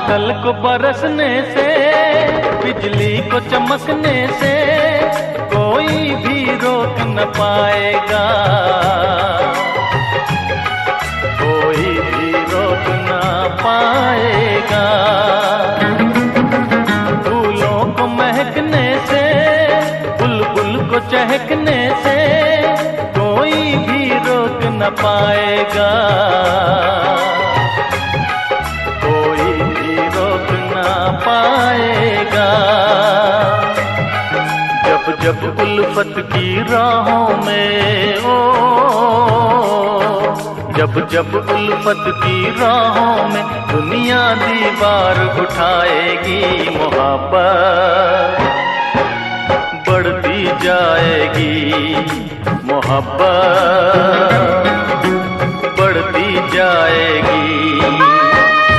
बादल को बरसने से, बिजली को चमकने से कोई भी रोक न पाएगा, कोई भी रोक न पाएगा। फूलों को महकने से, बुलबुल को चहकने से कोई भी रोक न पाएगा, कोई भी रोक न पाएगा। जब जब उल्फत की राहों में जब जब उल्फत की राहों में दुनिया दीवार उठाएगी, मोहब्बत बढ़ती जाएगी, मोहब्बत बढ़ती जाएगी।